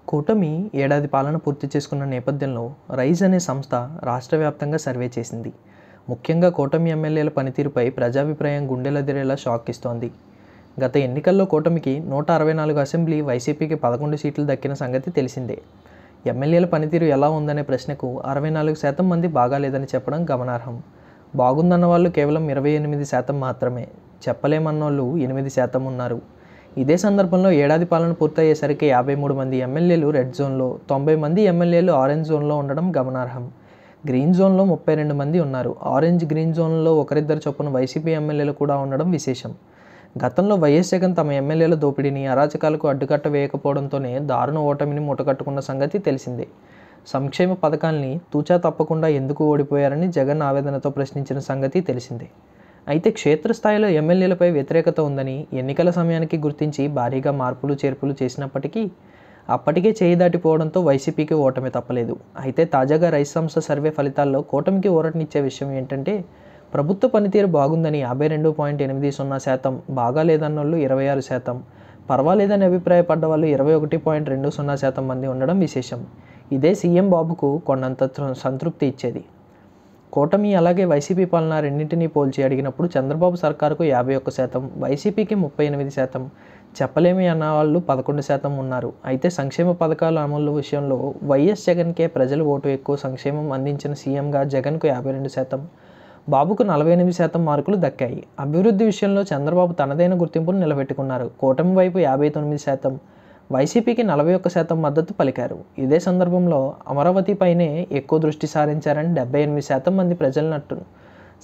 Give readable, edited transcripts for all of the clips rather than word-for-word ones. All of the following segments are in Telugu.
కూటమి ఏడాది పాలన పూర్తి చేసుకున్న నేపథ్యంలో రైజ్ అనే సంస్థ రాష్ట్ర వ్యాప్తంగా సర్వే చేసింది. ముఖ్యంగా కూటమి ఎమ్మెల్యేల పనితీరుపై ప్రజాభిప్రాయం గుండెలదిరేలా షాక్ ఇస్తోంది. గత ఎన్నికల్లో కూటమికి 164 అసెంబ్లీ, వైసీపీకి 11 సీట్లు దక్కిన సంగతి తెలిసిందే. ఎమ్మెల్యేల పనితీరు ఎలా ఉందనే ప్రశ్నకు 64% మంది బాగాలేదని చెప్పడం గమనార్హం. బాగుందన్న వాళ్ళు కేవలం 28% మాత్రమే, చెప్పలేమన్నోళ్ళు 8% ఉన్నారు. ఇదే సందర్భంలో ఏడాది పాలన పూర్తయ్యేసరికి 53 మంది ఎమ్మెల్యేలు రెడ్ జోన్లో, 90 మంది ఎమ్మెల్యేలు ఆరెంజ్ జోన్లో ఉండడం గమనార్హం. గ్రీన్ జోన్లో 32 మంది ఉన్నారు. ఆరెంజ్, గ్రీన్ జోన్లో ఒకరిద్దరు చొప్పున వైసీపీ ఎమ్మెల్యేలు కూడా ఉండడం విశేషం. గతంలో వైఎస్ జగన్ తమ ఎమ్మెల్యేల దోపిడీని, అరాచకాలకు అడ్డుకట్ట వేయకపోవడంతోనే దారుణ ఓటమిని మూటకట్టుకున్న సంగతి తెలిసిందే. సంక్షేమ పథకాల్ని తూచా తప్పకుండా ఎందుకు ఓడిపోయారని జగన్ ఆవేదనతో ప్రశ్నించిన సంగతి తెలిసిందే. అయితే క్షేత్రస్థాయిలో ఎమ్మెల్యేలపై వ్యతిరేకత ఉందని ఎన్నికల సమయానికి గుర్తించి భారీగా మార్పులు చేర్పులు చేసినప్పటికీ అప్పటికే చేయి దాటిపోవడంతో వైసీపీకి ఓటమి తప్పలేదు. అయితే తాజాగా రైస్ సంస్థ సర్వే ఫలితాల్లో కూటమికి ఊరటనిచ్చే విషయం ఏంటంటే, ప్రభుత్వ పనితీరు బాగుందని 52.80%, బాగాలేదన్నోళ్ళు 26%, పర్వాలేదని అభిప్రాయపడ్డ వాళ్ళు 21.20% మంది ఉండడం విశేషం. ఇదే సీఎం బాబుకు కొండంత సంతృప్తి ఇచ్చేది. కూటమి అలాగే వైసీపీ పాలన రెండింటినీ పోల్చి అడిగినప్పుడు చంద్రబాబు సర్కారుకు 51%, వైసీపీకి 38%, చెప్పలేమి అన్న వాళ్ళు 11% ఉన్నారు. అయితే సంక్షేమ పథకాల అమలు విషయంలో వైఎస్ జగన్కే ప్రజలు ఓటు ఎక్కువ. సంక్షేమం అందించిన సీఎంగా జగన్కు 52%, బాబుకు 48% మార్కులు దక్కాయి. అభివృద్ధి విషయంలో చంద్రబాబు తనదైన గుర్తింపును నిలబెట్టుకున్నారు. కూటమి వైపు 59%, వైసీపీకి 41% మద్దతు పలికారు. ఇదే సందర్భంలో అమరావతిపైనే ఎక్కువ దృష్టి సారించారని 78% మంది ప్రజలనట్టు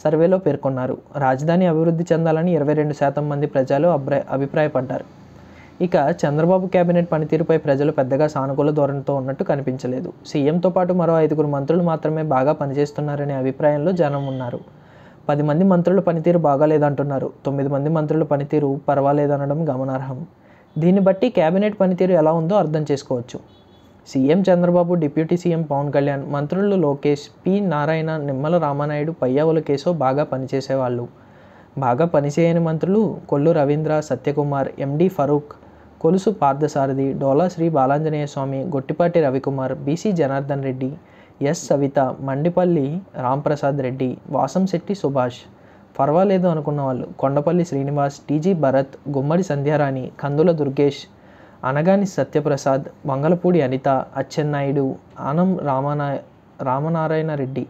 సర్వేలో పేర్కొన్నారు. రాజధాని అభివృద్ధి చెందాలని 22% మంది ప్రజలు అభిప్రాయపడ్డారు. ఇక చంద్రబాబు కేబినెట్ పనితీరుపై ప్రజలు పెద్దగా సానుకూల ధోరణితో ఉన్నట్టు కనిపించలేదు. సీఎంతో పాటు మరో 5 మంత్రులు మాత్రమే బాగా పనిచేస్తున్నారనే అభిప్రాయంలో జనం ఉన్నారు. 10 మంది మంత్రుల పనితీరు బాగాలేదంటున్నారు. 9 మంది మంత్రుల పనితీరు పర్వాలేదనడం గమనార్హం. దీన్ని బట్టి కేబినెట్ పనితీరు ఎలా ఉందో అర్థం చేసుకోవచ్చు. CM Chandrababu, deputy CM Pawan Kalyan, మంత్రులు లోకేష్, పి నారాయణ, నిమ్మల రామానాయుడు, పయ్యావుల కేశవ్ బాగా పనిచేసేవాళ్ళు. బాగా పనిచేయని మంత్రులు Kollu Ravindra, Satyakumar, MD Farooq, Kolusu Parthasarathy, Dola Sri Balanjaneya Swamy, Gottipati Ravikumar, BC Janardhan Reddy, S Savitha, Mandipalli Ramprasad Reddy, Vasamsetti Subhash. పర్వాలేదు అనుకున్న వాళ్ళు కొండపల్లి శ్రీనివాస్, టీజీ భరత్, గుమ్మడి సంధ్యారాణి, కందుల దుర్గేష్, అనగాని సత్యప్రసాద్, మంగళపూడి అనిత, అచ్చెన్నాయుడు, ఆనం రామనారాయణ రెడ్డి.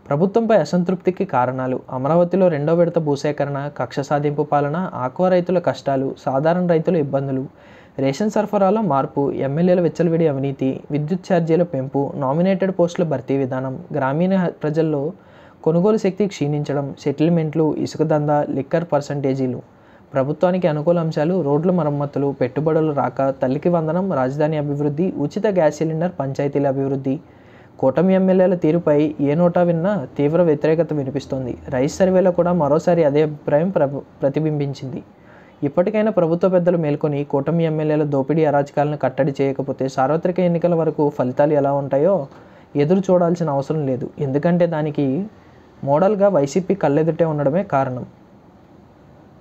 ప్రభుత్వంపై అసంతృప్తికి కారణాలు: అమరావతిలో 2వ విడత భూసేకరణ, కక్ష సాధింపు పాలన, ఆక్వా రైతుల కష్టాలు, సాధారణ రైతుల ఇబ్బందులు, రేషన్ సరఫరాలో మార్పు, ఎమ్మెల్యేల విచ్చలవిడి అవినీతి, విద్యుత్ ఛార్జీల పెంపు, నామినేటెడ్ పోస్టుల భర్తీ విధానం, గ్రామీణ ప్రజల్లో కొనుగోలు శక్తి క్షీణించడం, సెటిల్మెంట్లు, ఇసుక దందా, లిక్కర్ పర్సంటేజీలు. ప్రభుత్వానికి అనుకూల అంశాలు: రోడ్ల మరమ్మతులు, పెట్టుబడులు రాక, తల్లికి వందనం, రాజధాని అభివృద్ధి, ఉచిత గ్యాస్ సిలిండర్, పంచాయతీల అభివృద్ధి. కూటమి ఎమ్మెల్యేల తీరుపై ఏ నోటా విన్నా తీవ్ర వ్యతిరేకత వినిపిస్తోంది. రైస్ సర్వేలో కూడా మరోసారి అదే అభిప్రాయం ప్రతిబింబించింది. ఇప్పటికైనా ప్రభుత్వ పెద్దలు మేల్కొని కూటమి ఎమ్మెల్యేల దోపిడీ అరాచకాలను కట్టడి చేయకపోతే సార్వత్రిక ఎన్నికల వరకు ఫలితాలు ఎలా ఉంటాయో ఎదురు చూడాల్సిన అవసరం లేదు. ఎందుకంటే దానికి మోడల్గా వైసీపీ కళ్ళెదుటే ఉండడమే కారణం.